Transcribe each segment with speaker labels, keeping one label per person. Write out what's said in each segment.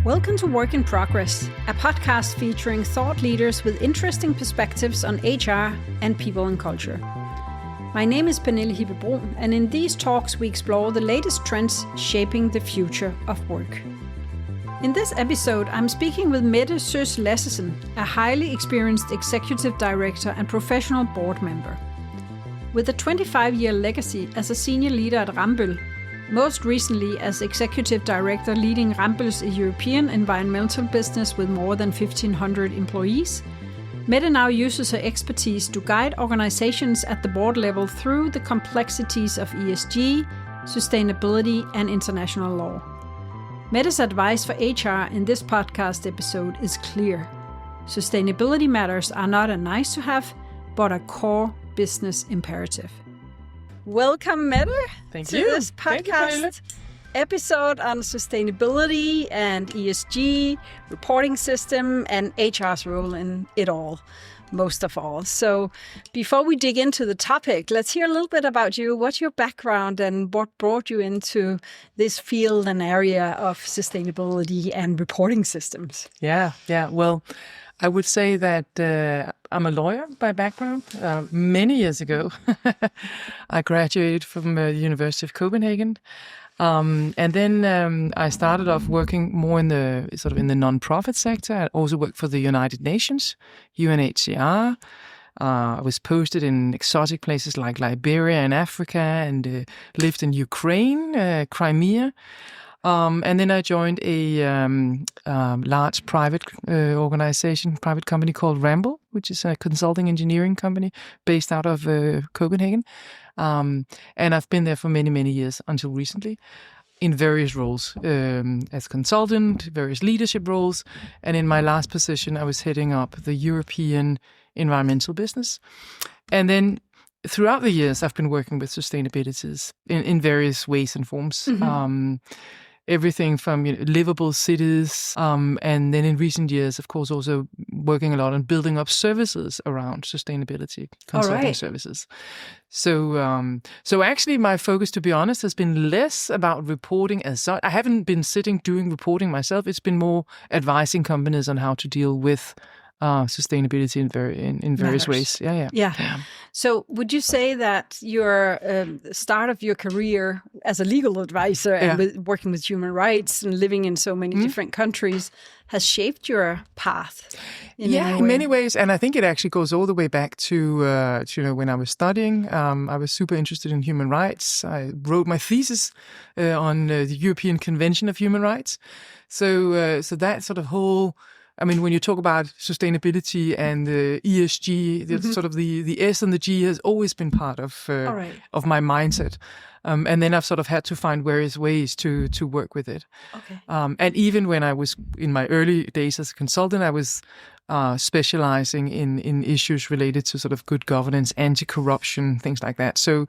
Speaker 1: Welcome to Work in Progress, a podcast featuring thought leaders with interesting perspectives on HR and people and culture. My name is Pernille Hibbe-Brun, and in these talks we explore the latest trends shaping the future of work. In this episode, I'm speaking with Mette Søs Lassesen, a highly experienced executive director and professional board member. With a 25-year legacy as a senior leader at Rambøll, most recently as executive director leading Rambøll's European environmental business with more than 1,500 employees, Mette now uses her expertise to guide organizations at the board level through the complexities of ESG, sustainability, and international law. Mette's advice for HR in this podcast episode is clear. Sustainability matters are not a nice to have, but a core business imperative. Welcome, Mette, to this podcast episode on sustainability and ESG, reporting system, and HR's role in it all, most of all. So before we dig into the topic, let's hear a little bit about you. What's your background and what brought you into this field and area of sustainability and reporting systems?
Speaker 2: Yeah. Well, I would say that I'm a lawyer by background. Many years ago, I graduated from the University of Copenhagen, and then I started off working more in the non-profit sector. I also worked for the United Nations, UNHCR. I was posted in exotic places like Liberia and Africa, and lived in Ukraine, Crimea. And then I joined a large private private company called Rambøll, which is a consulting engineering company based out of Copenhagen. And I've been there for many, many years until recently in various roles, as consultant, various leadership roles. And in my last position, I was heading up the European environmental business. And then throughout the years, I've been working with sustainabilities in various ways and forms. Mm-hmm. Everything from livable cities, and then in recent years, of course, also working a lot on building up services around sustainability, consulting services. So actually, my focus, to be honest, has been less about reporting as such. I haven't been sitting doing reporting myself. It's been more advising companies on how to deal with sustainability in various ways. Yeah.
Speaker 1: So would you say that your start of your career as a legal advisor and working with human rights and living in so many different countries has shaped your path? In
Speaker 2: many ways. And I think it actually goes all the way back to when I was studying. I was super interested in human rights. I wrote my thesis on the European Convention of Human Rights. So that sort of whole... I mean, when you talk about sustainability and ESG, the S and the G has always been part of my mindset. And then I've sort of had to find various ways to work with it. Okay. And even when I was in my early days as a consultant, I was specializing in issues related to sort of good governance, anti-corruption, things like that. So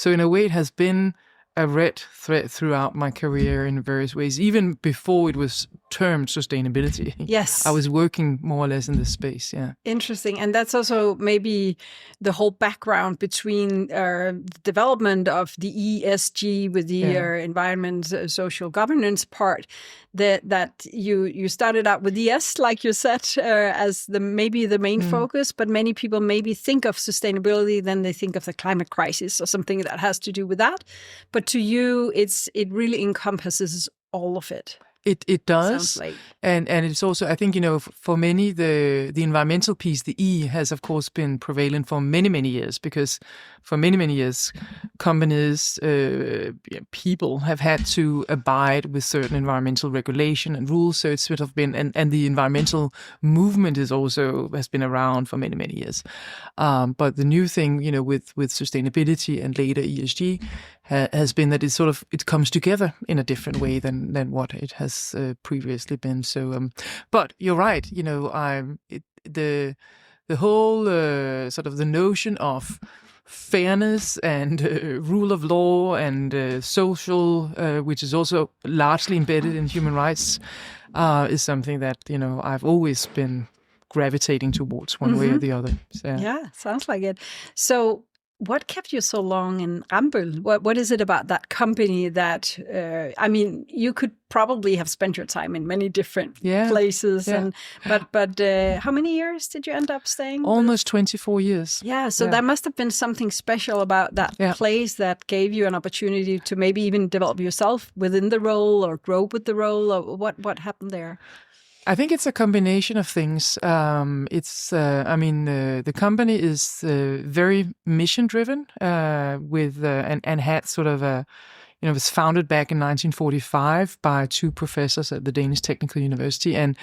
Speaker 2: in a way, it has been a red thread throughout my career in various ways, even before it was termed sustainability.
Speaker 1: Yes.
Speaker 2: I was working more or less in this space, yeah.
Speaker 1: Interesting. And that's also maybe the whole background between development of the ESG with the environment, social governance part, that you started out with the S, like you said, as maybe the main focus, but many people maybe think of sustainability, then they think of the climate crisis or something that has to do with that. But to you, it really encompasses all of it.
Speaker 2: It does.
Speaker 1: Sounds like.
Speaker 2: And it's also, I think, for many, the environmental piece, the E, has, of course, been prevalent for many, many years, because for many, many years, companies, people have had to abide with certain environmental regulation and rules. So it's sort of been, and the environmental movement has been around for many, many years. But the new thing, with sustainability and later ESG has been that it comes together in a different way than what it has previously been. So, but you're right. The whole sort of the notion of fairness and rule of law and social, which is also largely embedded in human rights, is something that I've always been gravitating towards one way or the other. So.
Speaker 1: Yeah, sounds like it. So What kept you so long in Rambøll? What is it about that company that, you could probably have spent your time in many different places, but how many years did you end up staying?
Speaker 2: Almost 24 years.
Speaker 1: Yeah, so there must have been something special about that place that gave you an opportunity to maybe even develop yourself within the role or grow with the role, or what happened there?
Speaker 2: I think it's a combination of things. The company is very mission driven, and had sort of it was founded back in 1945 by two professors at the Danish Technical University, and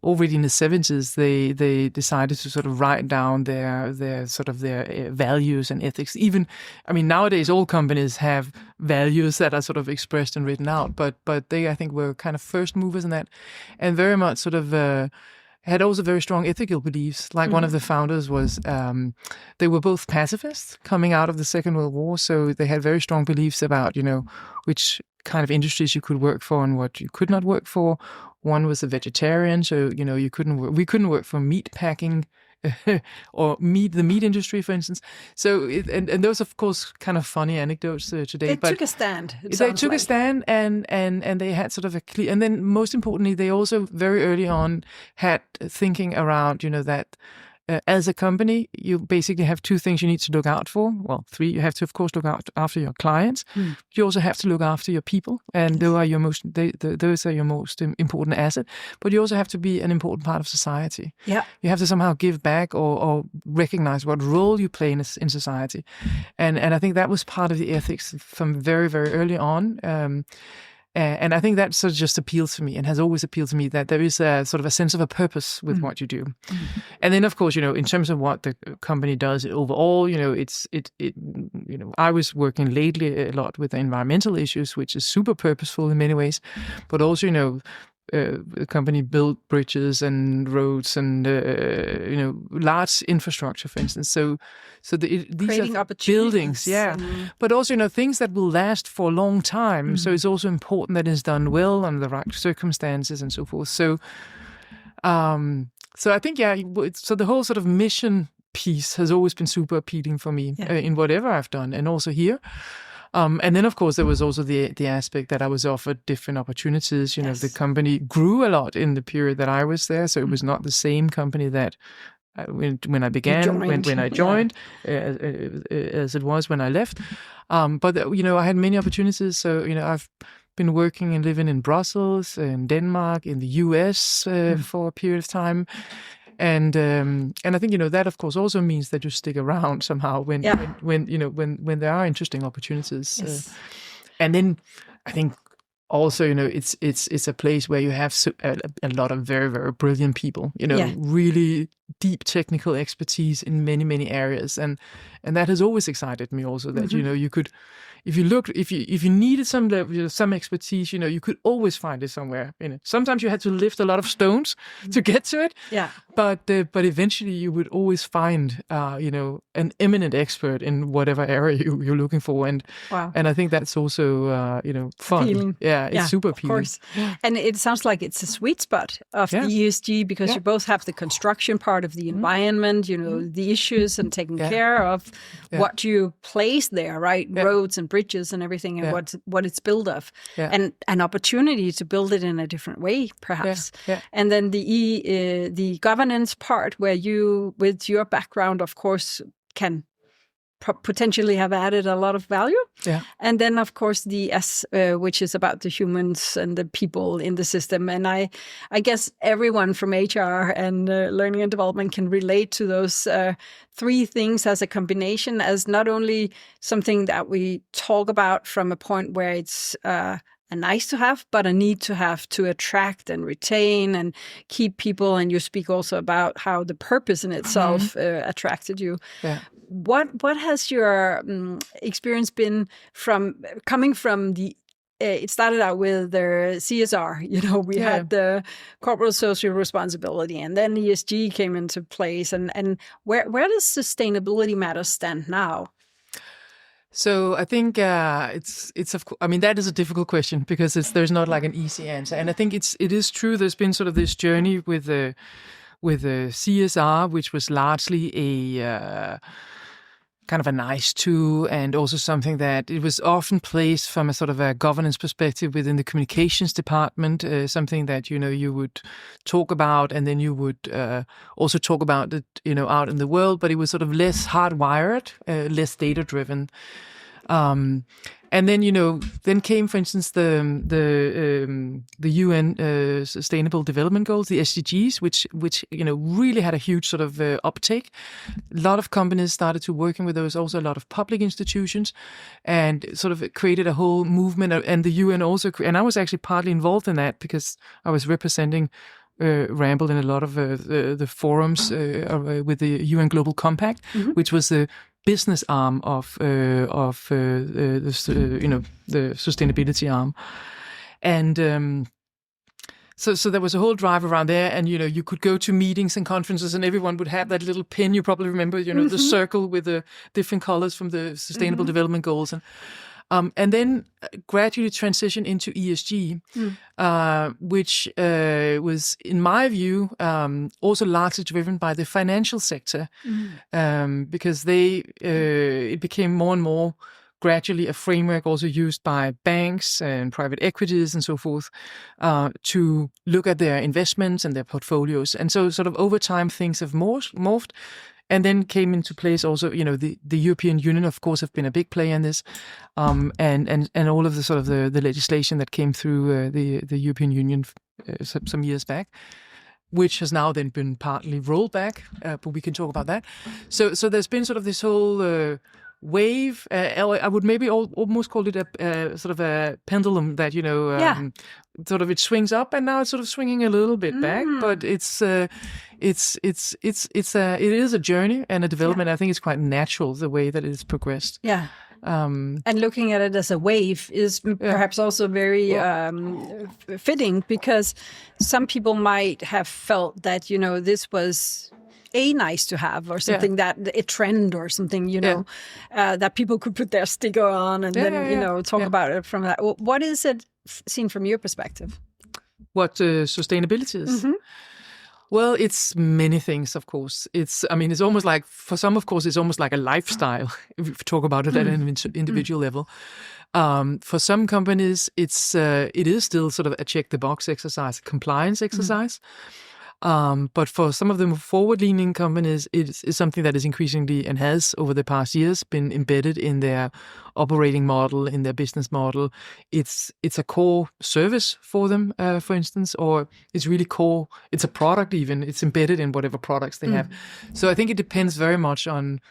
Speaker 2: already in the 70s they decided to sort of write down their values and ethics. Even, nowadays all companies have values that are sort of expressed and written out, but they, I think, were kind of first movers in that, and very much sort of had also very strong ethical beliefs. Like one of the founders was, they were both pacifists coming out of the Second World War, so they had very strong beliefs about, which kind of industries you could work for and what you could not work for. One was a vegetarian, so we couldn't work for meat packing or the meat industry, for instance. So, and those, of course, kind of funny anecdotes today.
Speaker 1: They took a stand.
Speaker 2: They took a stand, and they had sort of a clear. And then, most importantly, they also very early on had thinking around, that as a company, you basically have two things you need to look out for. Well, three. You have to, of course, look out after your clients. You also have to look after your people, and those are your most important asset. But you also have to be an important part of society. Yeah, you have to somehow give back or recognize what role you play in society, and I think that was part of the ethics from very, very early on. And I think that sort of just appeals to me, and has always appealed to me, that there is a sort of a sense of a purpose with what you do. And then, of course, in terms of what the company does overall, I was working lately a lot with the environmental issues, which is super purposeful in many ways, but also, the company built bridges and roads and large infrastructure, for instance. So these are buildings, but also things that will last for a long time. So it's also important that it's done well under the right circumstances and so forth. So I think so the whole sort of mission piece has always been super appealing for me in whatever I've done, and also here. And then, of course, there was also the aspect that I was offered different opportunities. The company grew a lot in the period that I was there, so it was not the same company that when I began, when I joined, as it was when I left. But I had many opportunities. So I've been working and living in Brussels, in Denmark, in the US for a period of time. And I think that, of course, also means that you stick around somehow when there are interesting opportunities.
Speaker 1: Yes.
Speaker 2: And then I think also it's a place where you have a lot of very, very brilliant people. Really deep technical expertise in many, many areas, and that has always excited me also. That you could. If you needed some expertise, you could always find it somewhere. Sometimes you had to lift a lot of stones to get to it. Yeah. But eventually you would always find an eminent expert in whatever area you're looking for, and I think that's also fun.
Speaker 1: Appealing.
Speaker 2: Yeah, it's super appealing. Of course.
Speaker 1: And it sounds like it's a sweet spot of the ESG, because you both have the construction part of the environment, the issues and taking care of what you place there, right? Roads and bridges and everything, and what it's built of, and an opportunity to build it in a different way, perhaps. And then the governance part, where you, with your background, of course, can potentially have added a lot of value. And then, of course, the S, which is about the humans and the people in the system. And I guess everyone from HR and learning and development can relate to those three things as a combination, as not only something that we talk about from a point where it's a nice to have, but a need to have to attract and retain and keep people. And you speak also about how the purpose in itself attracted you. What has your experience been from coming from the? It started out with the CSR. We had the corporate social responsibility, and then ESG came into place. And where does sustainability matters stand now?
Speaker 2: So I think it's of course, that is a difficult question, because there's not like an easy answer, and I think it is true. There's been sort of this journey with the CSR, which was largely kind of a nice to, and also something that it was often placed from a sort of a governance perspective within the communications department, something that, you would talk about, and then you would also talk about it, out in the world, but it was sort of less hardwired, less data driven. And then, then came, for instance, the UN Sustainable Development Goals, the SDGs, which really had a huge sort of uptake. A lot of companies started to working with those, also a lot of public institutions, and sort of created a whole movement. And the UN also, and I was actually partly involved in that because I was representing Rambøll in a lot of the forums with the UN Global Compact, which was the business arm of the sustainability arm, and so there was a whole drive around there, and you could go to meetings and conferences, and everyone would have that little pin. You probably remember, the circle with the different colors from the Sustainable Development Goals, and then gradually transition into ESG, which was, in my view, also largely driven by the financial sector, because it became more and more gradually a framework also used by banks and private equities and so forth to look at their investments and their portfolios. And so sort of over time, things have morphed. And then came into place also, the European Union, of course, have been a big player in this, and all of the sort of the legislation that came through the European Union some years back, which has now then been partly rolled back, but we can talk about that. So there's been sort of this whole wave. I would maybe almost call it a sort of a pendulum that sort of it swings up, and now it's sort of swinging a little bit back. But it is a journey and a development. I think it's quite natural the way that it has progressed.
Speaker 1: Yeah. And looking at it as a wave is perhaps also very fitting, because some people might have felt that this was nice to have, or something that a trend or something, that people could put their sticker on and then talk about it from that. What is it seen from your perspective?
Speaker 2: What sustainability is? Well, it's many things, of course. It's almost like, for some, of course, it's almost like a lifestyle, if you talk about it at an individual level. For some companies, it is still sort of a check-the-box exercise, a compliance exercise. But for some of the more forward-leaning companies, it is something that is increasingly, and has over the past years, been embedded in their operating model, in their business model. It's a core service for them, for instance, or it's really core. It's a product even. It's embedded in whatever products they have. So I think it depends very much on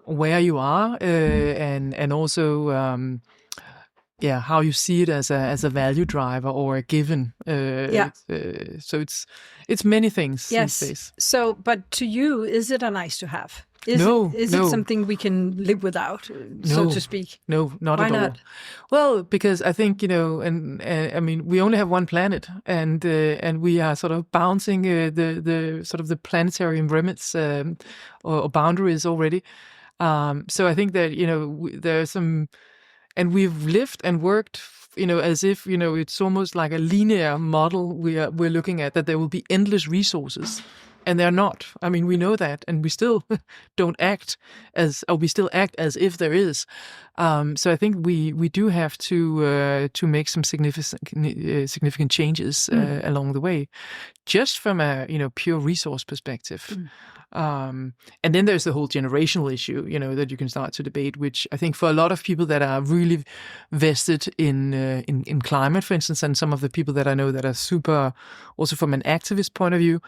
Speaker 2: where you are, and also how you see it as a value driver or a given. So it's many things these days.
Speaker 1: So, but to you, is it a nice to have? Is it something we can live without, so to speak?
Speaker 2: No, not
Speaker 1: Why
Speaker 2: at all.
Speaker 1: not?
Speaker 2: Well, because I think, and we only have one planet, and we are sort of bouncing the sort of the planetary limits or boundaries already. So I think that, there are some. And we've lived and worked, as if, it's almost like a linear model we're looking at, that there will be endless resources. And they're not. We know that, and we still we still act as if there is. So I think we do have to make some significant changes along the way, just from a pure resource perspective. And then there's the whole generational issue, that you can start to debate, which I think for a lot of people that are really vested in climate, for instance, and some of the people that I know that are super, also from an activist point of view,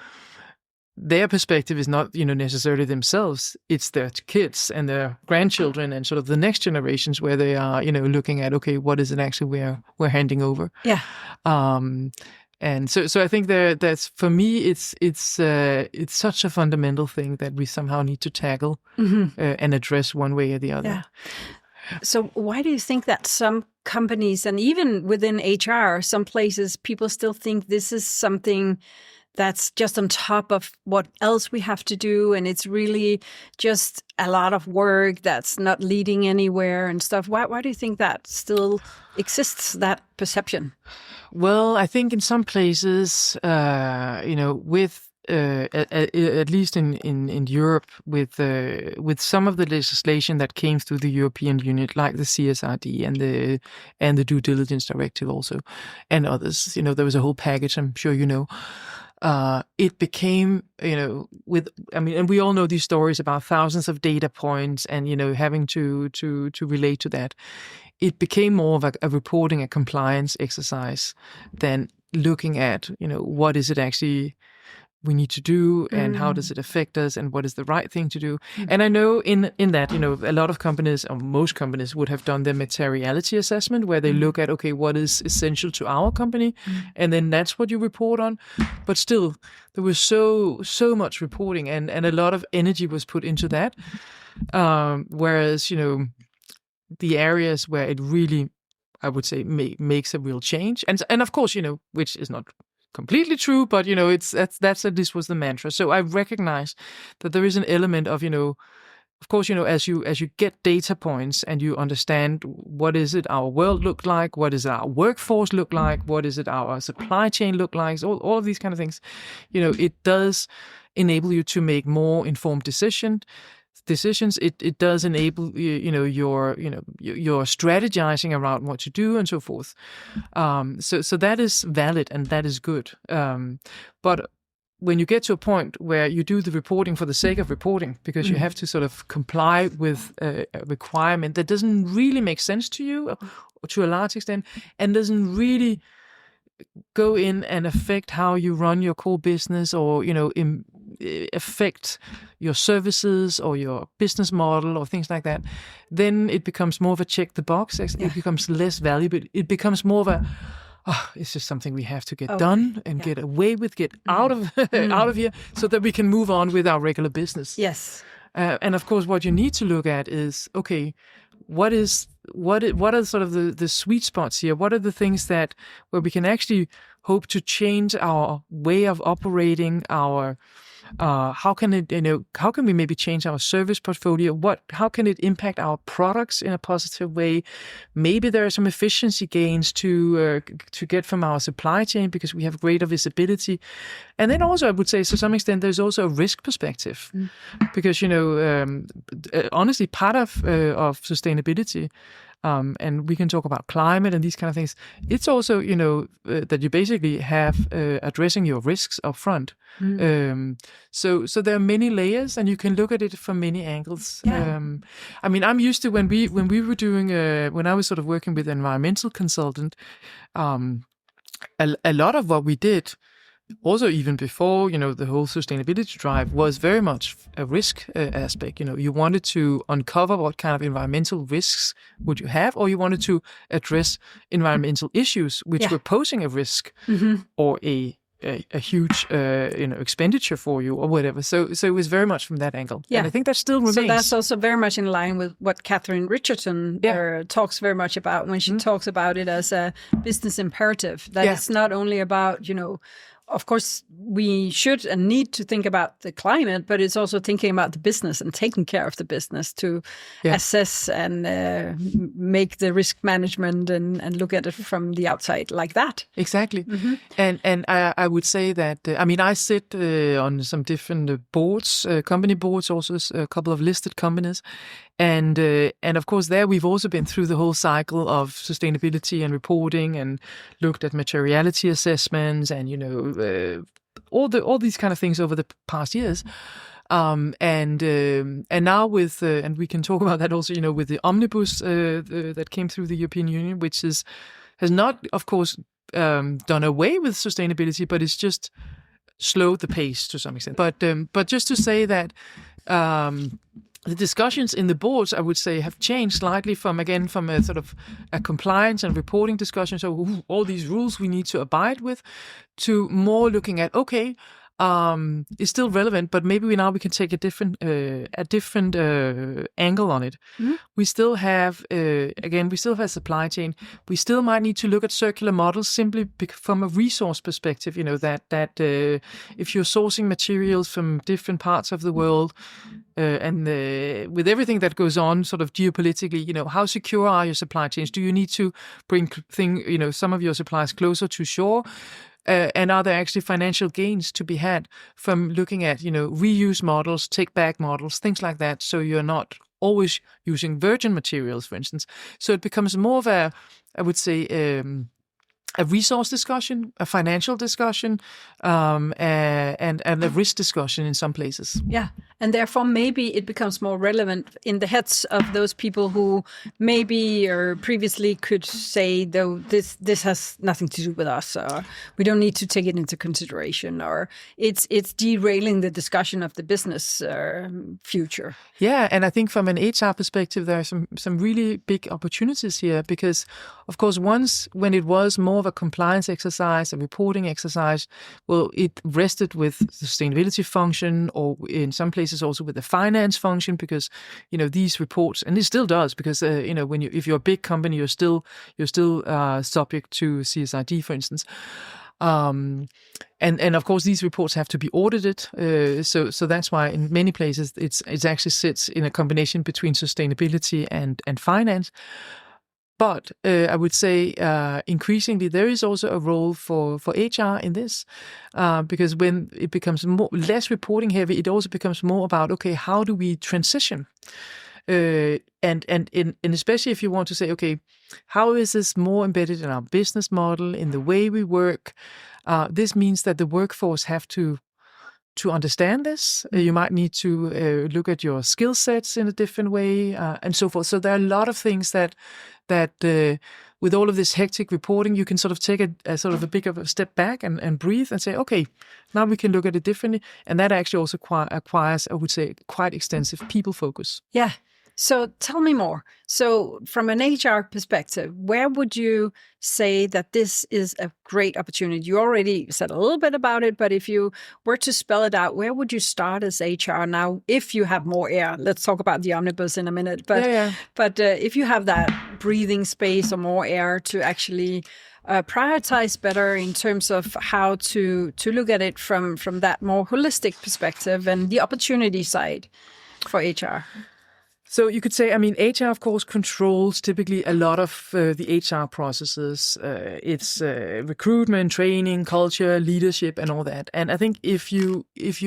Speaker 2: their perspective is not, necessarily themselves. It's their kids and their grandchildren and sort of the next generations, where they are, looking at, okay, what is it actually we're handing over? Yeah. And so I think that's, for me, it's such a fundamental thing that we somehow need to tackle and address one way or the other.
Speaker 1: Yeah. So why do you think that some companies, and even within HR, some places, people still think this is something that's just on top of what else we have to do, and it's really just a lot of work that's not leading anywhere and stuff? Why do you think that still exists, that perception?
Speaker 2: Well, I think in some places, with at least in Europe, with some of the legislation that came through the European Union, like the CSRD and the Due Diligence Directive also, and others. There was a whole package. I'm sure you know. It became, and we all know these stories about thousands of data points and having to relate to that. It became more of a reporting, a compliance exercise than looking at what is it actually we need to do and how does it affect us and what is the right thing to do. And I know in that, a lot of companies, or most companies, would have done their materiality assessment where they look at, okay, what is essential to our company, and then that's what you report on. But still, there was so much reporting and a lot of energy was put into that. Whereas, the areas where it really, I would say, makes a real change. And of course, which is not completely true, but that's this was the mantra. So I recognize that there is an element of of course as you get data points and you understand what is it our world look like, what is our workforce look like, what is it our supply chain look like, all of these kind of things, it does enable you to make more informed decisions. It does enable your strategizing around what to do and so forth. So that is valid and that is good. But when you get to a point where you do the reporting for the sake of reporting, because you have to sort of comply with a requirement that doesn't really make sense to you, or to a large extent, and doesn't really go in and affect how you run your core business, or affect your services or your business model or things like that, then it becomes more of a check the box. It becomes less valuable. It becomes more of a it's just something we have to get done and get away with, get out of out of here, so that we can move on with our regular business.
Speaker 1: Yes.
Speaker 2: And of course, what you need to look at is, okay, what are sort of the sweet spots here? What are the things where we can actually hope to change our way of operating, our how can we maybe change our service portfolio? How can it impact our products in a positive way? Maybe there are some efficiency gains to get from our supply chain because we have greater visibility. And then also, I would say, to some extent, there's also a risk perspective, because honestly, part of sustainability. And we can talk about climate and these kind of things. It's also, that you basically have addressing your risks up front. So there are many layers, and you can look at it from many angles.
Speaker 1: Yeah.
Speaker 2: I'm used to when we were doing when I was sort of working with an environmental consultant. A lot of what we did, also even before the whole sustainability drive, was very much a risk aspect. You wanted to uncover what kind of environmental risks would you have, or you wanted to address environmental issues which were posing a risk or a huge expenditure for you or whatever. So it was very much from that angle. Yeah. And I think that still remains.
Speaker 1: So that's also very much in line with what Catherine Richardson talks very much about when she talks about it as a business imperative. That it's not only about, of course, we should and need to think about the climate, but it's also thinking about the business and taking care of the business to assess and make the risk management and look at it from the outside like that.
Speaker 2: Exactly. And I would say that, I sit on some different boards, company boards, also a couple of listed companies. And of course, there we've also been through the whole cycle of sustainability and reporting, and looked at materiality assessments, and all these kind of things over the past years. And now with and we can talk about that also, with the omnibus that came through the European Union, which has not, of course, done away with sustainability, but it's just slowed the pace to some extent. But just to say that. The discussions in the boards, I would say, have changed slightly from a sort of a compliance and reporting discussion, so all these rules we need to abide with, to more looking at, okay, it's still relevant, but maybe we can take a different angle on it. We still have supply chain. We still might need to look at circular models simply from a resource perspective. That if you're sourcing materials from different parts of the world, and with everything that goes on, sort of geopolitically, how secure are your supply chains? Do you need to bring some of your supplies closer to shore? And are there actually financial gains to be had from looking at, reuse models, take-back models, things like that, so you're not always using virgin materials, for instance. So it becomes more of a, I would say, a resource discussion, a financial discussion, and a risk discussion in some places.
Speaker 1: Yeah, and therefore maybe it becomes more relevant in the heads of those people who maybe or previously could say, though, this has nothing to do with us, or we don't need to take it into consideration, or it's derailing the discussion of the business future.
Speaker 2: Yeah, and I think from an HR perspective, there are some really big opportunities here because, of course, when it was more of a compliance exercise, a reporting exercise, well, it rested with the sustainability function, or in some places also with the finance function, because these reports, and it still does, because if you're a big company, you're still subject to CSRD, for instance. And of course, these reports have to be audited. So that's why in many places it actually sits in a combination between sustainability and finance. But I would say increasingly there is also a role for HR in this, because when it becomes less reporting heavy, it also becomes more about, okay, how do we transition? And especially if you want to say, okay, how is this more embedded in our business model, in the way we work? This means that the workforce have to understand this. You might need to look at your skill sets in a different way, and so forth. So there are a lot of things that with all of this hectic reporting, you can sort of take a sort of a big of a step back and breathe and say, okay, now we can look at it differently. And that actually also acquires, I would say, quite extensive people focus.
Speaker 1: Yeah. So tell me more. So from an HR perspective, where would you say that this is a great opportunity? You already said a little bit about it, but if you were to spell it out, where would you start as HR now if you have more air? Let's talk about the omnibus in a minute. But if you have that breathing space or more air to actually prioritize better in terms of how to look at it from that more holistic perspective and the opportunity side for HR.
Speaker 2: So you could say, HR, of course, controls typically a lot of the HR processes. It's recruitment, training, culture, leadership, and all that. And I think if you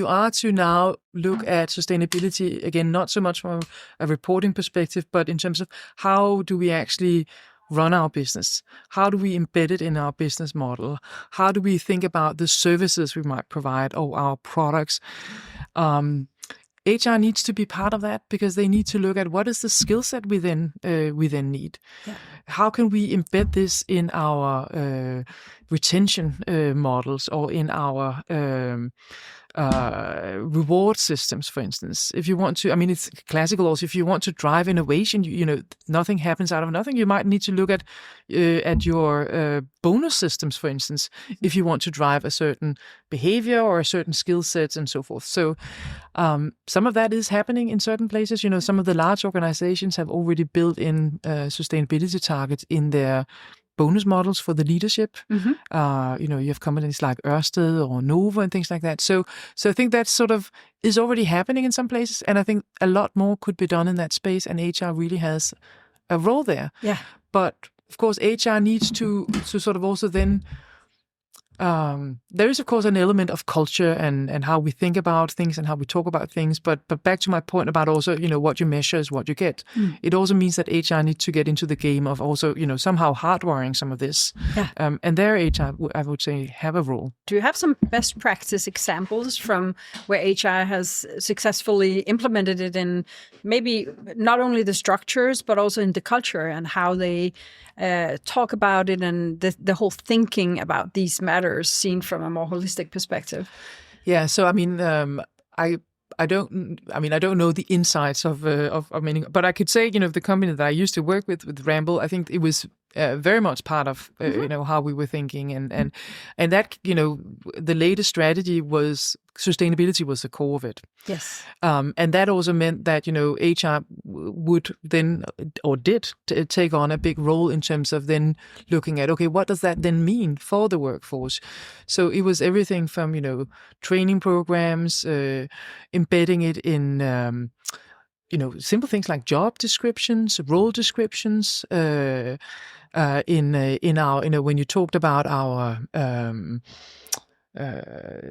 Speaker 2: are to now look at sustainability, again, not so much from a reporting perspective, but in terms of how do we actually run our business? How do we embed it in our business model? How do we think about the services we might provide or our products? HR needs to be part of that because they need to look at what is the skill set we then need. Yeah. How can we embed this in our retention models or in our reward systems, for instance? If you want to, it's classical also. If you want to drive innovation, nothing happens out of nothing. You might need to look at your bonus systems, for instance, if you want to drive a certain behavior or a certain skill sets and so forth. So some of that is happening in certain places. Some of the large organizations have already built in sustainability targets in their bonus models for the leadership. Mm-hmm. You have companies like Ørsted or Nova and things like that. So I think that sort of is already happening in some places, and I think a lot more could be done in that space, and HR really has a role there. Yeah. But of course, HR needs to sort of also then. There is, of course, an element of culture and how we think about things and how we talk about things. But back to my point about also, what you measure is what you get. Mm. It also means that HR needs to get into the game of also, somehow hardwiring some of this. Yeah. And there, HR, I would say, have a role. Do you have some best practice examples from where HR has successfully implemented it in maybe not only the structures, but also in the culture and how they talk about it and the whole thinking about these matters seen from a more holistic perspective? Yeah, so I don't know the insights of many, but I could say, the company that I used to work with Rambøll, I think it was very much part of how we were thinking, and that the latest strategy was sustainability was the core of it. Yes, and that also meant that HR would then or did take on a big role in terms of then looking at, okay, what does that then mean for the workforce? So it was everything from training programs, embedding it in simple things like job descriptions, role descriptions. in our, when you talked about our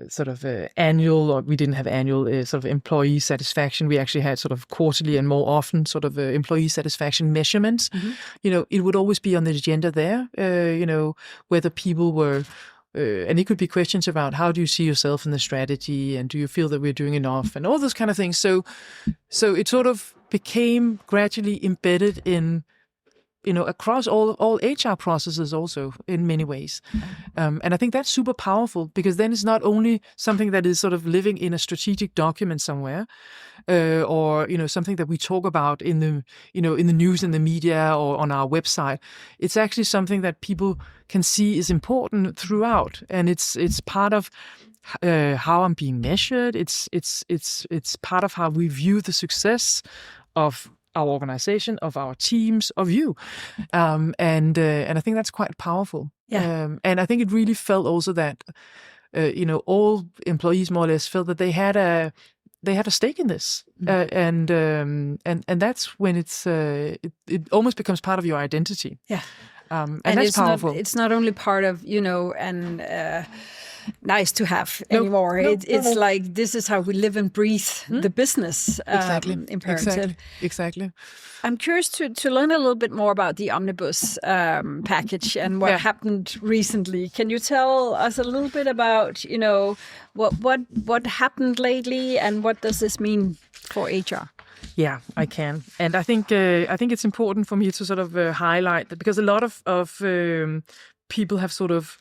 Speaker 2: sort of annual, or we didn't have annual sort of employee satisfaction. We actually had sort of quarterly and more often sort of employee satisfaction measurements. It would always be on the agenda there, whether people were, and it could be questions about how do you see yourself in the strategy, and do you feel that we're doing enough, and all those kind of things. So it sort of became gradually embedded in, across all HR processes also in many ways. And I think that's super powerful, because then it's not only something that is sort of living in a strategic document somewhere, or, something that we talk about in the, in the news, in the media, or on our website. It's actually something that people can see is important throughout. And it's part of how I'm being measured. It's part of how we view the success of our organization, of our teams, of you, and I think that's quite powerful.
Speaker 1: Yeah.
Speaker 2: And I think it really felt also that all employees more or less felt that they had a stake in this, and that's when it almost becomes part of your identity.
Speaker 1: Yeah,
Speaker 2: and that's
Speaker 1: it's
Speaker 2: powerful.
Speaker 1: It's not only part of nice to have anymore. It's like, this is how we live and breathe the business imperative.
Speaker 2: Exactly.
Speaker 1: I'm curious to learn a little bit more about the omnibus package and what happened recently. Can you tell us a little bit about what happened lately, and what does this mean for HR?
Speaker 2: Yeah, I can, and I think it's important for me to sort of highlight that, because a lot of people have sort of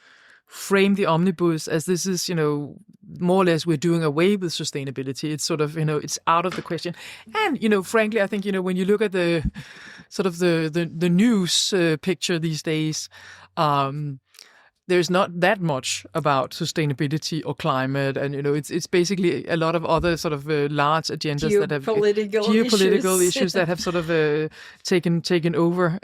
Speaker 2: frame the omnibus as this is, more or less we're doing away with sustainability. It's sort of, it's out of the question. And, frankly, I think, when you look at the sort of the news picture these days, there's not that much about sustainability or climate, and it's basically a lot of other sort of large agendas that have geopolitical issues that have sort of taken over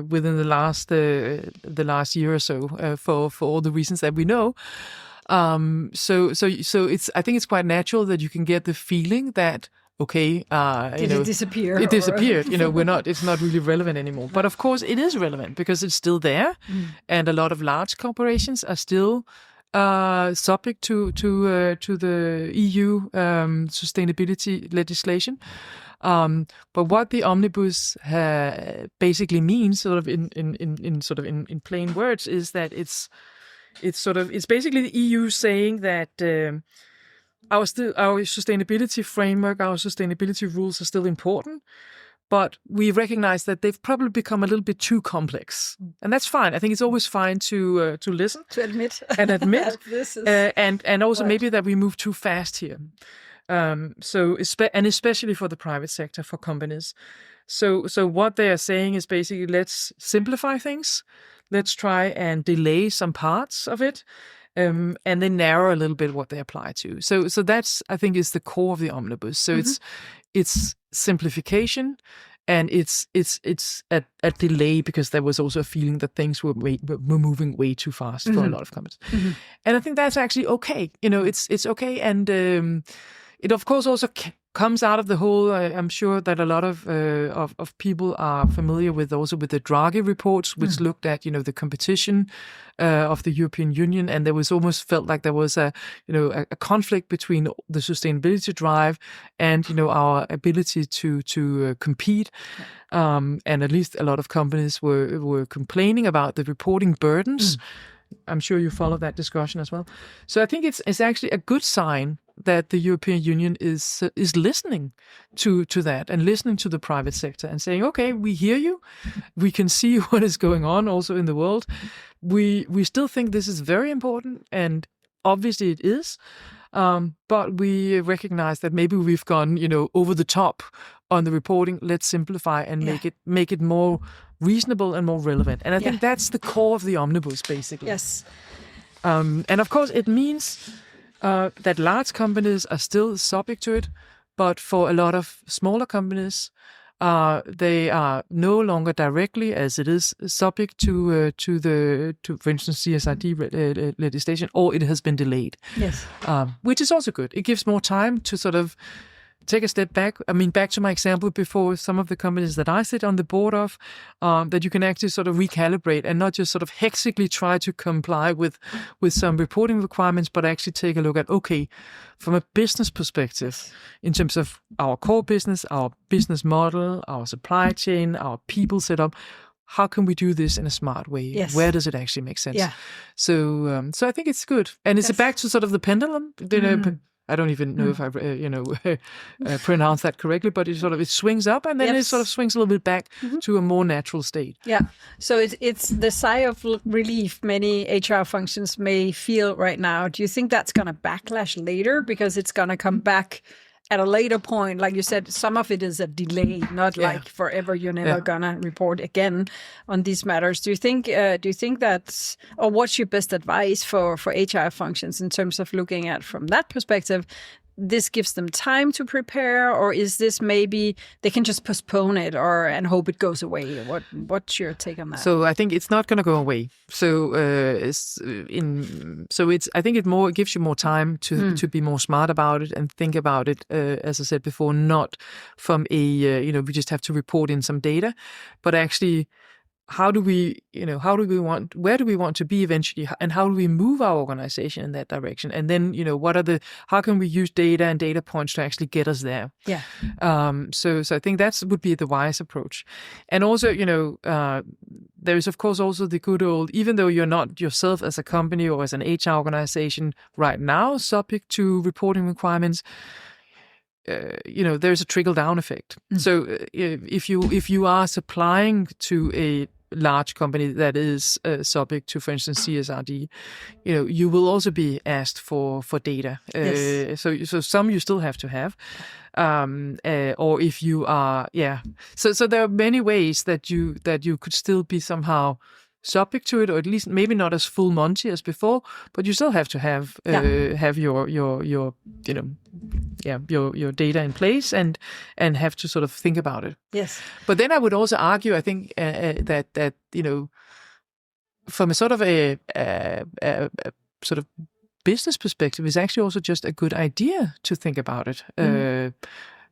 Speaker 2: within the last year or so for all the reasons that we know. So it's, I think it's quite natural that you can get the feeling that, okay,
Speaker 1: Did it disappear?
Speaker 2: It disappeared. It's not really relevant anymore. But of course, it is relevant because it's still there, and a lot of large corporations are still subject to the EU sustainability legislation. But what the omnibus basically means, sort of in plain words, is that it's basically the EU saying that. Our sustainability framework, our sustainability rules are still important, but we recognize that they've probably become a little bit too complex, and that's fine. I think it's always fine to listen,
Speaker 1: to admit,
Speaker 2: this is and also maybe that we move too fast here. So especially for the private sector, for companies. So what they are saying is basically, let's simplify things, let's try and delay some parts of it. And then narrow a little bit what they apply to. So that's, I think, is the core of the omnibus. So it's simplification, and it's a delay, because there was also a feeling that things were moving way too fast for a lot of companies. And I think that's actually okay. It's okay, and it of course also comes out of the whole. I'm sure that a lot of people are familiar with the Draghi reports, which looked at the competition of the European Union, and there was almost felt like there was a conflict between the sustainability drive and our ability to compete. And at least a lot of companies were complaining about the reporting burdens. I'm sure you follow that discussion as well. So I think it's actually a good sign that the European Union is listening to that, and listening to the private sector, and saying, okay, we hear you, we can see what is going on also in the world. We still think this is very important, and obviously it is, but we recognize that maybe we've gone over the top on the reporting. Let's simplify and make it more reasonable and more relevant. And I think that's the core of the omnibus, basically.
Speaker 1: Yes.
Speaker 2: And of course, it means that large companies are still subject to it, but for a lot of smaller companies, they are no longer directly, as it is, subject to for instance, CSRD legislation, or it has been delayed.
Speaker 1: Yes,
Speaker 2: which is also good. It gives more time to sort of take a step back. I mean, back to my example before, some of the companies that I sit on the board of, that you can actually sort of recalibrate and not just sort of hexically try to comply with some reporting requirements, but actually take a look at, okay, from a business perspective, in terms of our core business, our business model, our supply chain, our people setup, how can we do this in a smart way?
Speaker 1: Yes.
Speaker 2: Where does it actually make sense?
Speaker 1: Yeah.
Speaker 2: So I think it's good. And it's back to sort of the pendulum. I don't even know if I, pronounce that correctly, but it swings up and then it sort of swings a little bit back to a more natural state.
Speaker 1: Yeah. So it's the sigh of relief many HR functions may feel right now. Do you think that's going to backlash later because it's going to come back at a later point? Like you said, some of it is a delay, not like forever. You're never gonna report again on these matters. Do you think that's, or what's your best advice for HR functions in terms of looking at from that perspective? This gives them time to prepare, or is this maybe they can just postpone it and hope it goes away? What's your take on that?
Speaker 2: So I think it's not going to go away. So I think it gives you more time to be more smart about it and think about it. As I said before, not from we just have to report in some data, but actually, where do we want to be eventually, and how do we move our organization in that direction? And then, how can we use data and data points to actually get us there?
Speaker 1: Yeah.
Speaker 2: So I think that would be the wise approach. And also, there is of course also the good old, even though you're not yourself as a company or as an HR organization right now subject to reporting requirements, there's a trickle-down effect. So if you are supplying to a large company that is subject to, for instance, CSRD, you will also be asked for data. So some you still have to have, or if you are, So there are many ways that you could still be somehow subject to it, or at least maybe not as full Monty as before, but you still have to have your data in place and have to sort of think about it.
Speaker 1: Yes.
Speaker 2: But then I would also argue, I think that from a sort of a sort of business perspective, it's actually also just a good idea to think about it.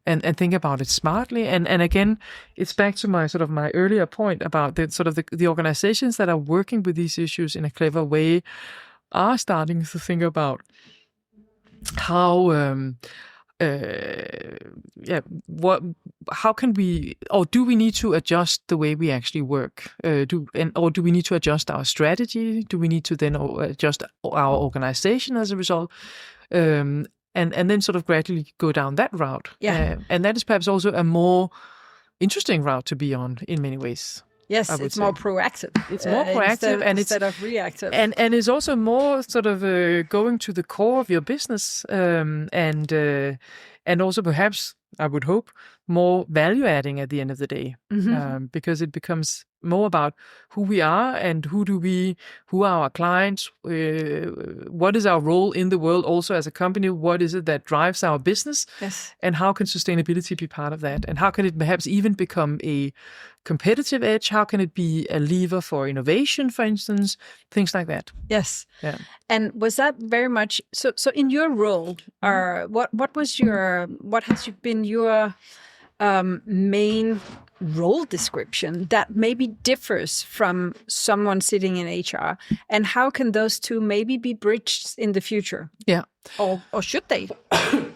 Speaker 2: And think about it smartly. And again, it's back to my earlier point about the organizations that are working with these issues in a clever way are starting to think about how how can we, or do we need to adjust the way we actually work? Or do we need to adjust our strategy? Do we need to then adjust our organization as a result? And then sort of gradually go down that route. Yeah. And that is perhaps also a more interesting route to be on in many ways.
Speaker 1: Yes, it's more proactive.
Speaker 2: It's more proactive
Speaker 1: instead of reactive.
Speaker 2: And it's also more sort of going to the core of your business, and also perhaps, I would hope, more value adding at the end of the day, because it becomes more about who we are and who are our clients, what is our role in the world also as a company, what is it that drives our business, and how can sustainability be part of that, and how can it perhaps even become a competitive edge, how can it be a lever for innovation, for instance, things like that.
Speaker 1: Yes. Yeah. And was that very much so in your role, what has been your main role description that maybe differs from someone sitting in HR, and how can those two maybe be bridged in the future? Yeah. Or should they? Maybe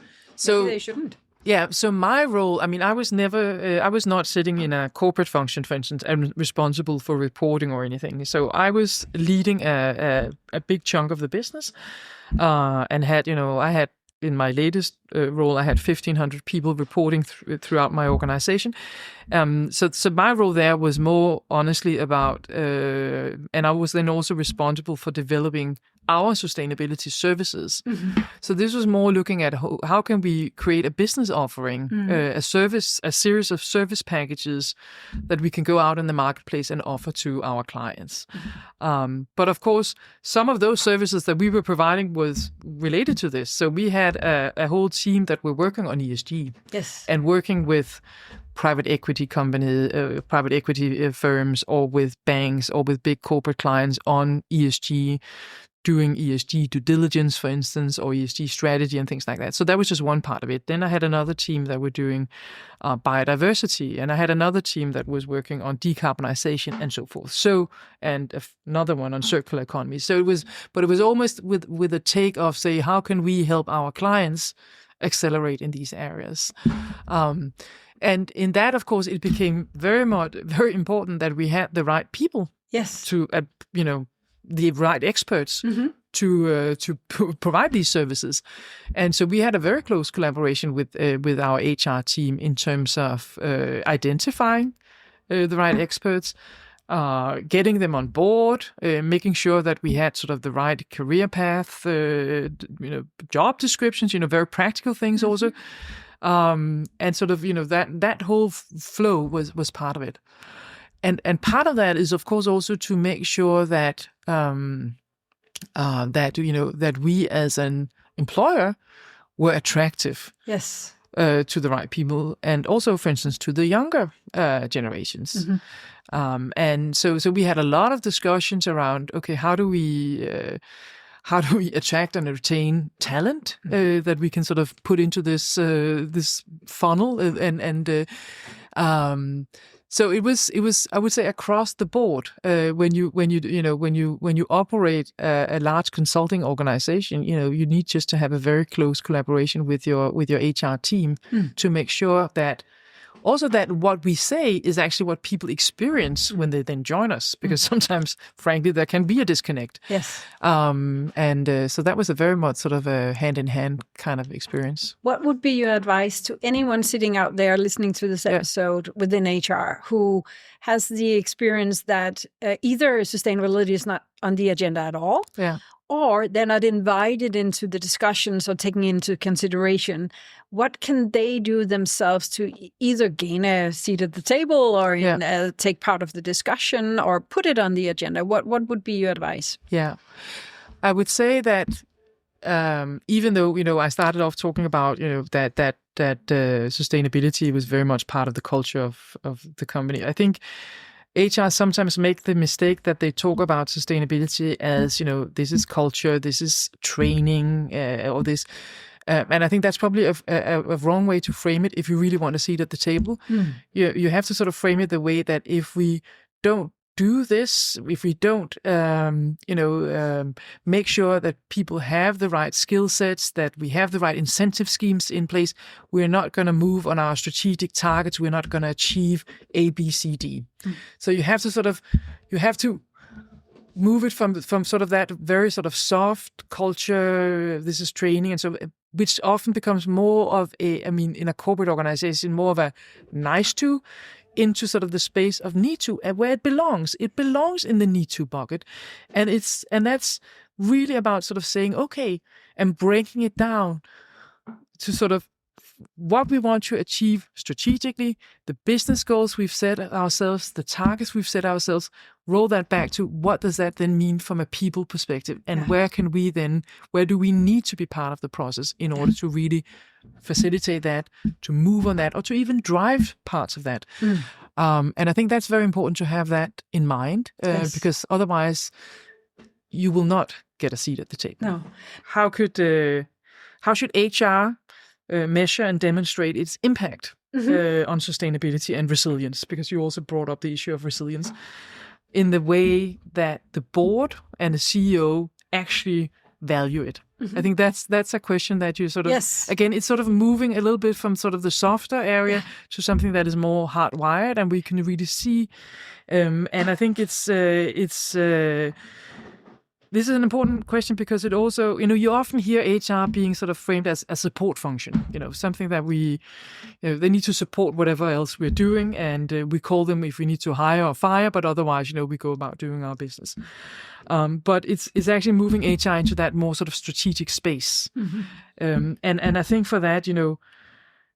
Speaker 1: they shouldn't.
Speaker 2: Yeah, so my role, I mean, I was not sitting in a corporate function, for instance, and responsible for reporting or anything. So I was leading a big chunk of the business, and I had in my latest role, I had 1,500 people reporting throughout my organization. So my role there was more honestly about, and I was then also responsible for developing our sustainability services. So this was more looking at how can we create a business offering, a series of service packages that we can go out in the marketplace and offer to our clients. But of course, some of those services that we were providing was related to this. So we had a whole team that were working on ESG, and working with private equity companies, private equity firms, or with banks, or with big corporate clients on ESG doing ESG due diligence, for instance, or ESG strategy and things like that. So that was just one part of it. Then I had another team that were doing biodiversity, and I had another team that was working on decarbonization and so forth. So, and another one on circular economy. So it was almost with a take of, say, how can we help our clients accelerate in these areas? And in that, of course, it became very important that we had the right people.
Speaker 1: Yes.
Speaker 2: To the right experts to provide these services, and so we had a very close collaboration with our HR team in terms of identifying the right experts, getting them on board, making sure that we had sort of the right career path, job descriptions, very practical things also, and sort of that whole flow was part of it. And part of that is, of course, also to make sure that that we as an employer were attractive,
Speaker 1: yes,
Speaker 2: to the right people, and also, for instance, to the younger generations. And so we had a lot of discussions around, okay, how do we attract and retain talent that we can sort of put into this funnel so it was I would say across the board when you operate a large consulting organization, you need just to have a very close collaboration with your HR team to make sure that also that what we say is actually what people experience when they then join us, because sometimes, frankly, there can be a disconnect.
Speaker 1: Yes.
Speaker 2: So that was a very much sort of a hand-in-hand kind of experience.
Speaker 1: What would be your advice to anyone sitting out there listening to this episode within HR who has the experience that either sustainability is not on the agenda at all, or they're not invited into the discussions or taken into consideration? What can they do themselves to either gain a seat at the table or take part of the discussion or put it on the agenda? What would be your advice?
Speaker 2: Yeah, I would say that even though I started off talking about that sustainability was very much part of the culture of the company, I think HR sometimes make the mistake that they talk about sustainability as, this is culture, this is training, or this. And I think that's probably a wrong way to frame it if you really want a seat at the table. You have to sort of frame it the way that if we don't do this, if we don't, make sure that people have the right skill sets, that we have the right incentive schemes in place, we're not going to move on our strategic targets. We're not going to achieve A, B, C, D. So you have to move it from sort of that very sort of soft culture. This is training, and so which often becomes more of in a corporate organization, more of a nice to, into sort of the space of need to, and where it belongs. It belongs in the need to bucket. And that's really about sort of saying, okay, and breaking it down to sort of what we want to achieve strategically, the business goals we've set ourselves, the targets we've set ourselves, roll that back to what does that then mean from a people perspective, and where do we need to be part of the process in order to really facilitate that, to move on that, or to even drive parts of that. And I think that's very important to have that in mind, because otherwise you will not get a seat at the table.
Speaker 1: No.
Speaker 2: How should HR measure and demonstrate its impact on sustainability and resilience? Because you also brought up the issue of resilience in the way that the board and the CEO actually value it. I think that's a question that you sort of, again, it's sort of moving a little bit from sort of the softer area to something that is more hardwired, and we can really see. And I think this is an important question because it also, you often hear HR being sort of framed as a support function, something that they need to support whatever else we're doing, and we call them if we need to hire or fire, but otherwise, we go about doing our business. But it's actually moving HR into that more sort of strategic space. And I think for that, you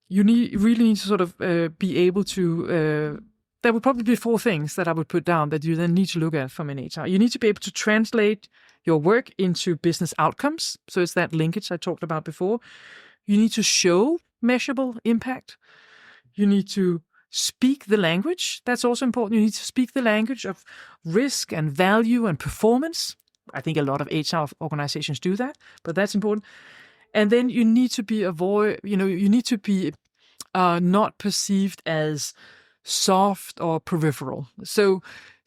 Speaker 2: really need to sort of be able to, there would probably be 4 things that I would put down that you then need to look at from an HR. You need to be able to translate your work into business outcomes. So it's that linkage I talked about before. You need to show measurable impact. You need to speak the language. That's also important. You need to speak the language of risk and value and performance. I think a lot of HR organizations do that, but that's important. And then you need to be not perceived as soft or peripheral. So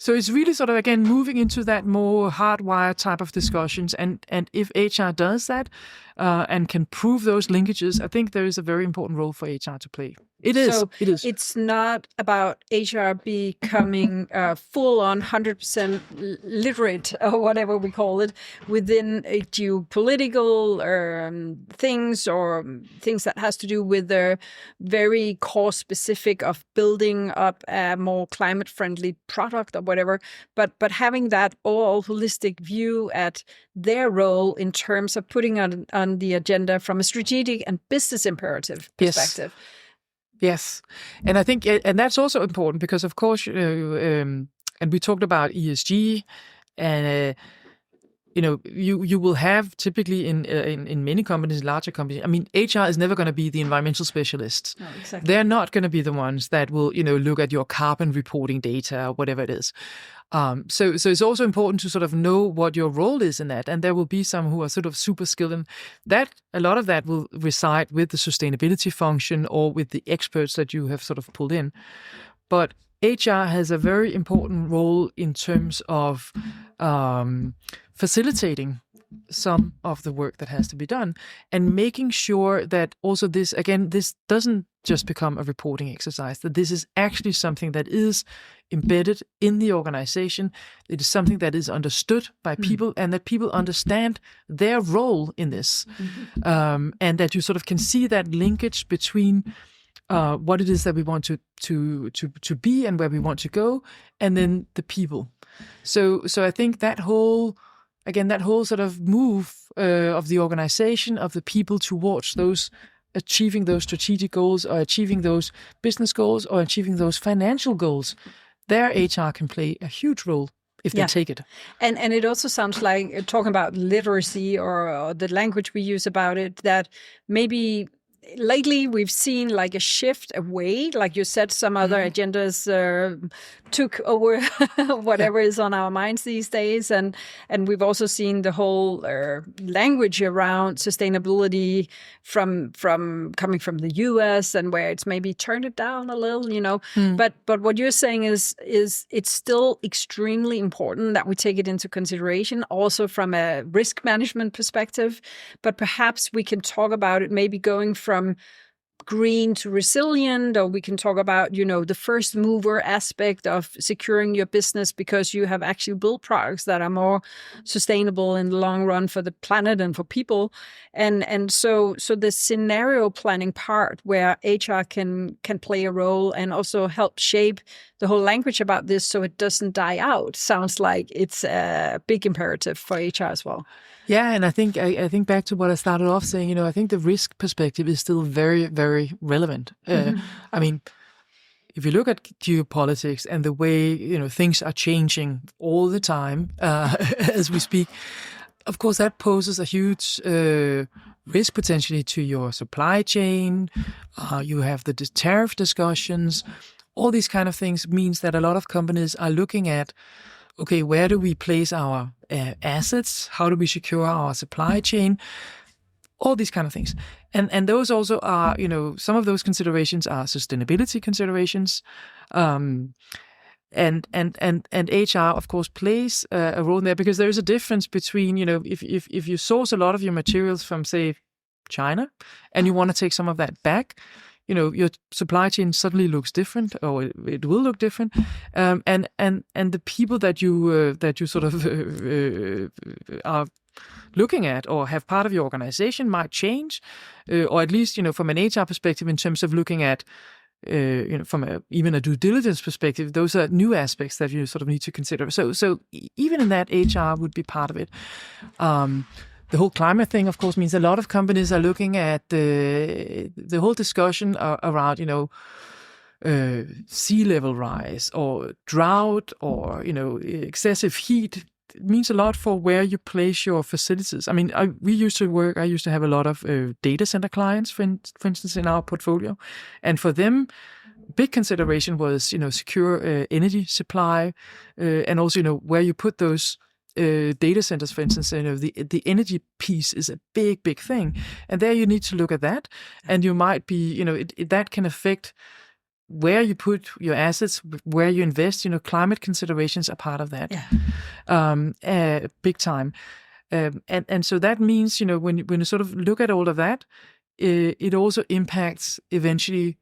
Speaker 2: it's really sort of, again, moving into that more hardwired type of discussions. And if HR does that and can prove those linkages, I think there is a very important role for HR to play. It is.
Speaker 1: It's not about HR becoming full-on 100% literate or whatever we call it within a geopolitical things or things that has to do with the very core specific of building up a more climate-friendly product or whatever, but having that all holistic view at their role in terms of putting on the agenda from a strategic and business imperative perspective.
Speaker 2: Yes, and I think, and that's also important because, of course, and we talked about ESG, and you will have typically in many companies, larger companies. I mean, HR is never going to be the environmental specialists.
Speaker 1: No, exactly.
Speaker 2: They're not going to be the ones that will look at your carbon reporting data or whatever it is. So it's also important to sort of know what your role is in that, and there will be some who are sort of super skilled in that. A lot of that will reside with the sustainability function or with the experts that you have sort of pulled in. But HR has a very important role in terms of facilitating some of the work that has to be done and making sure that also this doesn't just become a reporting exercise, that this is actually something that is embedded in the organization. It is something that is understood by people and that people understand their role in this. And that you sort of can see that linkage between what it is that we want to be and where we want to go, and then the people. So I think that whole sort of move of the organization, of the people towards achieving those strategic goals or achieving those business goals or achieving those financial goals, their HR can play a huge role if they take it.
Speaker 1: And it also sounds like, talking about literacy or the language we use about it, that maybe lately we've seen like a shift away, like you said, some other agendas took over whatever is on our minds these days, and we've also seen the whole language around sustainability from coming from the US, and where it's maybe turned it down a little, But what you're saying is it's still extremely important that we take it into consideration, also from a risk management perspective. But perhaps we can talk about it maybe going from green to resilient, or we can talk about, the first mover aspect of securing your business because you have actually built products that are more sustainable in the long run for the planet and for people. And so the scenario planning part where HR can play a role and also help shape the whole language about this so it doesn't die out sounds like it's a big imperative for HR as well.
Speaker 2: Yeah, and I think back to what I started off saying, I think the risk perspective is still very, very relevant. I mean, if you look at geopolitics and the way, things are changing all the time as we speak, of course, that poses a huge risk potentially to your supply chain. You have the tariff discussions. All these kind of things means that a lot of companies are looking at, okay, where do we place our assets? How do we secure our supply chain? All these kind of things. And those also are, some of those considerations are sustainability considerations. And HR, of course, plays a role in there, because there is a difference between, if you source a lot of your materials from, say, China, and you want to take some of that back, your supply chain suddenly looks different, or it will look different, and the people that you sort of are looking at or have part of your organization might change, or at least from an HR perspective, in terms of looking at from even a due diligence perspective, those are new aspects that you sort of need to consider. So even in that, HR would be part of it. The whole climate thing, of course, means a lot of companies are looking at the whole discussion around, sea level rise or drought or, excessive heat. It means a lot for where you place your facilities. I mean, I used to have a lot of data center clients, for instance, in our portfolio. And for them, big consideration was, secure energy supply, and also, where you put those data centers, for instance, the energy piece is a big thing, and there you need to look at that, and you might be, that can affect where you put your assets, where you invest. Climate considerations are part of that, big time, and so that means, when you sort of look at all of that, it also impacts eventually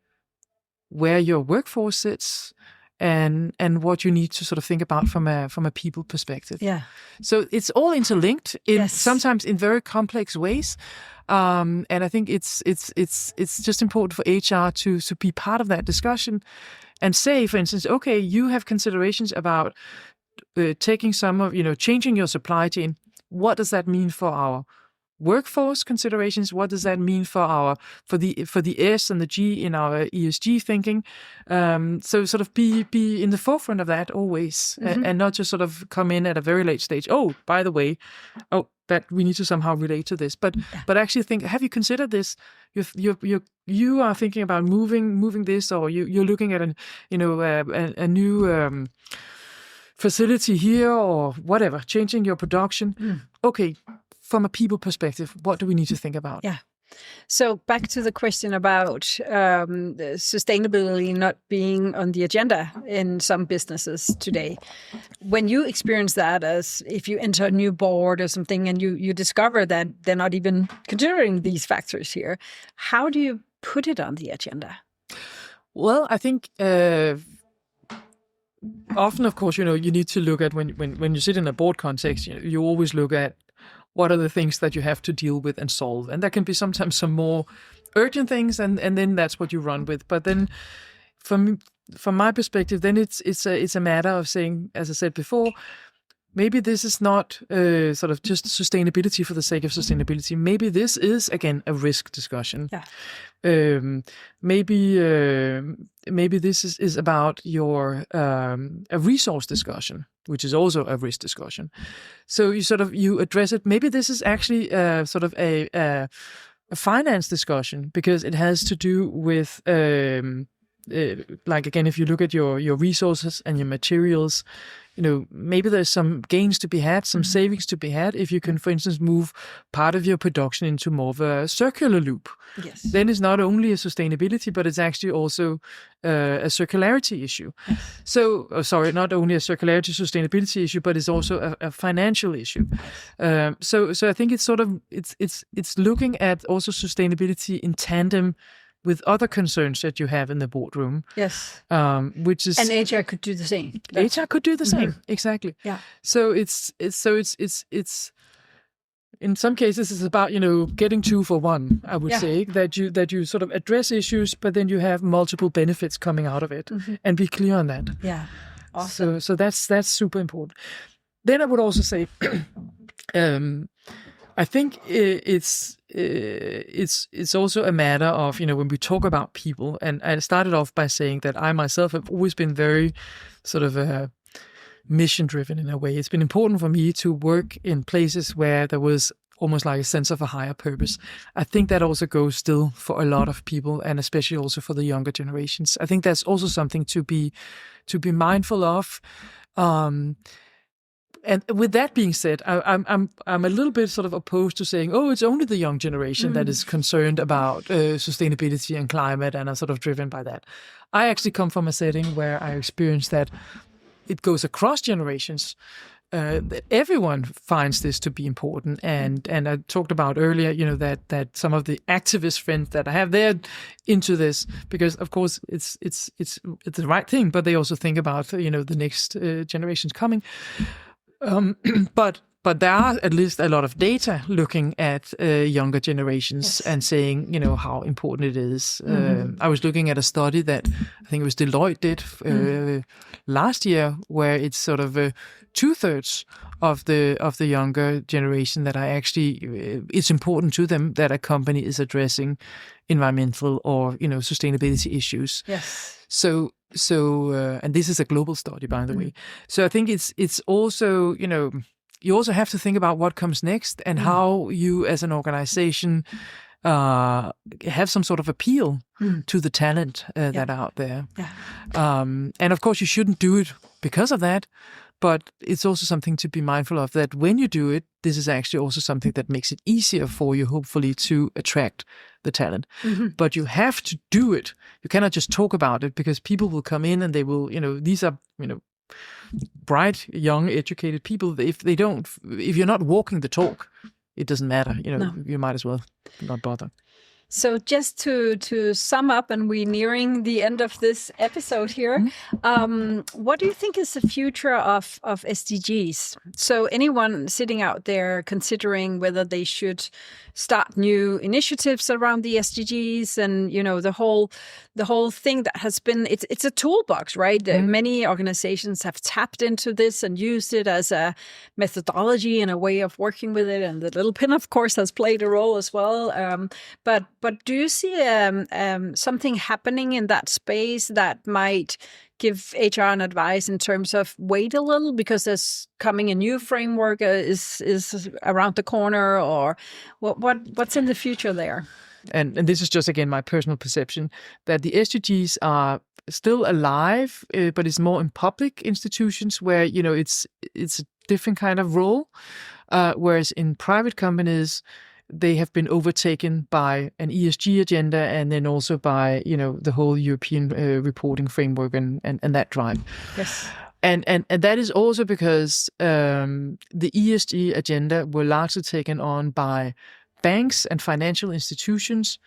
Speaker 2: where your workforce sits. And what you need to sort of think about from a people perspective. Yeah. So it's all interlinked sometimes in very complex ways. And I think it's just important for HR to be part of that discussion and say, for instance, okay, you have considerations about taking some of, changing your supply chain. What does that mean for our workforce considerations? What does that mean for the S and the G in our ESG thinking? So sort of be in the forefront of that always, and not just sort of come in at a very late stage. Oh, by the way, that we need to somehow relate to this, but actually think, have you considered this? You are thinking about moving this, or you're looking at a new facility here or whatever, changing your production. Okay. From a people perspective, what do we need to think about?
Speaker 1: Yeah. So back to the question about sustainability not being on the agenda in some businesses today. When you experience that, as if you enter a new board or something and you discover that they're not even considering these factors here, how do you put it on the agenda?
Speaker 2: Well, I think often, of course, you need to look at when you sit in a board context, you always look at what are the things that you have to deal with and solve? And there can be sometimes some more urgent things, and then that's what you run with. But then, from my perspective, then it's a matter of saying, as I said before, maybe this is not sort of just sustainability for the sake of sustainability. Maybe this is, again, a risk discussion. Yeah. Maybe this is about your a resource discussion, which is also a risk discussion. So you address it. Maybe this is actually sort of a finance discussion, because it has to do with like, again, if you look at your resources and your materials, maybe there's some gains to be had, some savings to be had if you can, for instance, move part of your production into more of a circular loop. Yes. Then it's not only a sustainability, but it's actually also a circularity issue. Yes. So, not only a circularity sustainability issue, but it's also a financial issue. So I think it's sort of it's looking at also sustainability in tandem with other concerns that you have in the boardroom. Yes. Which is, and
Speaker 1: HR could do the same.
Speaker 2: HR could do the same, exactly. Yeah. So it's in some cases it's about getting 2 for 1. I would say that you sort of address issues, but then you have multiple benefits coming out of it, and be clear on that. Yeah. Awesome. So that's super important. Then I would also say, I think it's also a matter of, when we talk about people, and I started off by saying that I myself have always been very sort of mission-driven in a way. It's been important for me to work in places where there was almost like a sense of a higher purpose. I think that also goes still for a lot of people, and especially also for the younger generations. I think that's also something to be mindful of. And with that being said, I'm a little bit sort of opposed to saying, it's only the young generation that is concerned about sustainability and climate and are sort of driven by that. I actually come from a setting where I experienced that it goes across generations. Everyone finds this to be important, and I talked about earlier, that some of the activist friends that I have, they're into this because, of course, it's the right thing, but they also think about the next generations coming. But there are at least a lot of data looking at younger generations and saying, how important it is. I was looking at a study that I think it was Deloitte did last year, where it's sort of 2/3 of the younger generation that are actually it's important to them that a company is addressing environmental or sustainability issues. Yes. So and this is a global study, by the way. So I think it's also you also have to think about what comes next and how you as an organization have some sort of appeal to the talent that are out there. Yeah. And of course you shouldn't do it because of that, But it's also something to be mindful of, that when you do it, this is actually also something that makes it easier for you, hopefully, to attract the talent. But you have to do it. You cannot just talk about it, because people will come in and they will, these are, bright, young, educated people. If you're not walking the talk, it doesn't matter. You might as well not bother.
Speaker 1: So just to sum up, and we're nearing the end of this episode here, what do you think is the future of SDGs? So anyone sitting out there considering whether they should start new initiatives around the SDGs, and the whole thing that has been, it's a toolbox, right? Many organizations have tapped into this and used it as a methodology and a way of working with it, and the little pin, of course, has played a role as well. But do you see something happening in that space that might give HR an advice in terms of wait a little, because there's coming a new framework is around the corner, or what's in the future there?
Speaker 2: And this is just, again, my personal perception, that the SDGs are still alive, but it's more in public institutions where, it's a different kind of role, whereas in private companies, they have been overtaken by an ESG agenda, and then also by, the whole European reporting framework and that drive.
Speaker 1: Yes.
Speaker 2: And that is also because the ESG agenda were largely taken on by banks and financial institutions,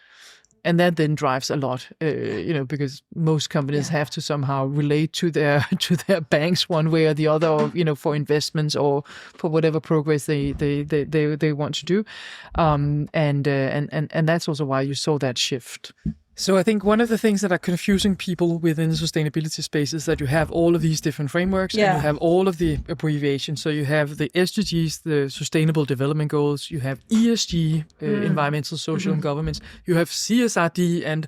Speaker 2: and that then drives a lot, because most companies have to somehow relate to their banks one way or the other, or for investments or for whatever progress they want to do, and that's also why you saw that shift. So I think one of the things that are confusing people within the sustainability space is that you have all of these different frameworks, and you have all of the abbreviations. So you have the SDGs, the Sustainable Development Goals, you have ESG, environmental, social, and governance, you have CSRD, and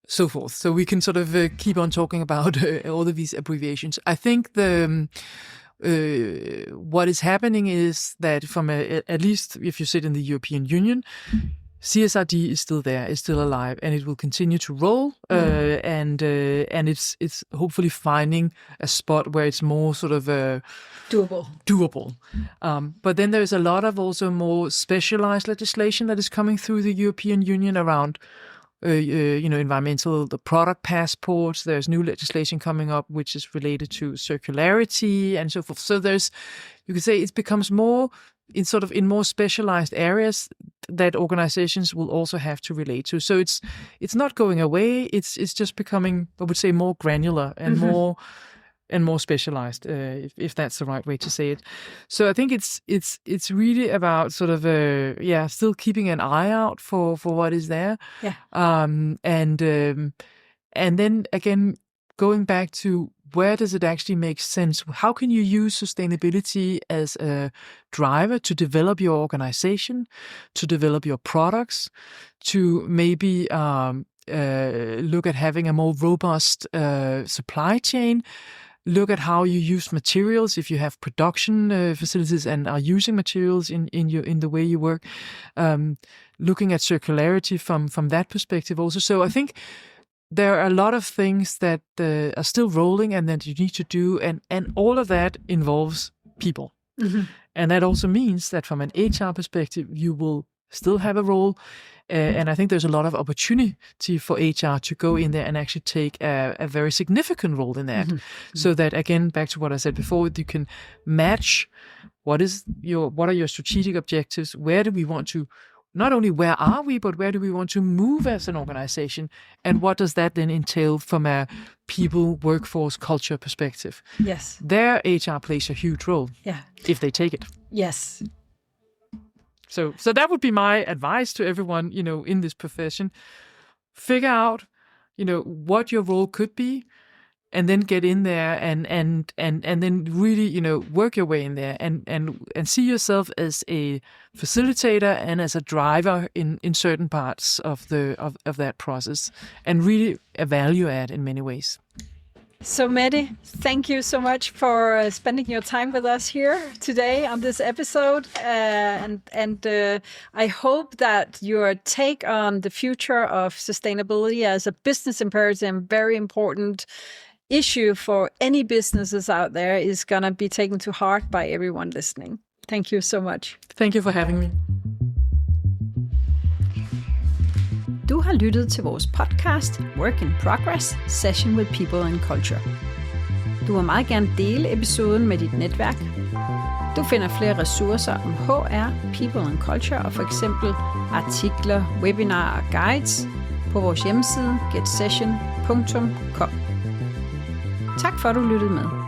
Speaker 2: so forth. So we can sort of keep on talking about all of these abbreviations. I think what is happening is that at least if you sit in the European Union, CSRD is still there, it's still alive, and it will continue to roll. And it's hopefully finding a spot where it's more sort of doable. But then there's a lot of also more specialized legislation that is coming through the European Union around environmental, the product passports. There's new legislation coming up which is related to circularity and so forth. So you could say it becomes more in more specialized areas that organizations will also have to relate to. So it's not going away. It's just becoming, I would say, more granular and more specialized, if that's the right way to say it. So I think it's really about sort of still keeping an eye out for what is there. Yeah. And then again, going back to where does it actually make sense? How can you use sustainability as a driver to develop your organization, to develop your products, to maybe look at having a more robust supply chain? Look at how you use materials if you have production facilities and are using materials in the way you work. Looking at circularity from that perspective also. So I think there are a lot of things that are still rolling and that you need to do, and all of that involves people. And that also means that from an HR perspective, you will still have a role. And I think there's a lot of opportunity for HR to go in there and actually take a very significant role in that. So that, again, back to what I said before, you can match what are your strategic objectives, where do we want to, not only where are we, but where do we want to move as an organization, and what does that then entail from a people, workforce, culture perspective?
Speaker 1: Yes.
Speaker 2: There, HR plays a huge role. Yeah. If they take it.
Speaker 1: Yes.
Speaker 2: So that would be my advice to everyone, in this profession. Figure out, what your role could be, and then get in there and then really, work your way in there and see yourself as a facilitator and as a driver in certain parts of that process, and really a value add in many ways.
Speaker 1: So Mette, thank you so much for spending your time with us here today on this episode. And I hope that your take on the future of sustainability as a business imperative, very important issue for any businesses out there is going to be taken to heart by everyone listening. Thank you so much.
Speaker 2: Thank you for having me.
Speaker 1: Du har lyttet til vores podcast Work in Progress Session with People and Culture. Du må meget gerne dele episoden med dit netværk. Du finder flere ressourcer om HR, People and Culture og for eksempel artikler, webinarer og guides på vores hjemmeside getsession.com. Tak for at du lyttede med.